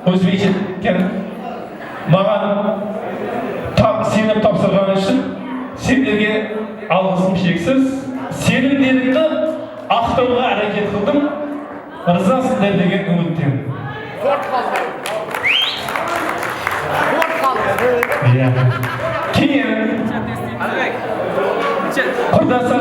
өзбекше маған сеніп тапсырған үшін сендерге алғысым шексіз. Сенімдерімді ақтауға әрекет қылдым. Ырзасыңдар деген үміттемін. Кейін құрдастар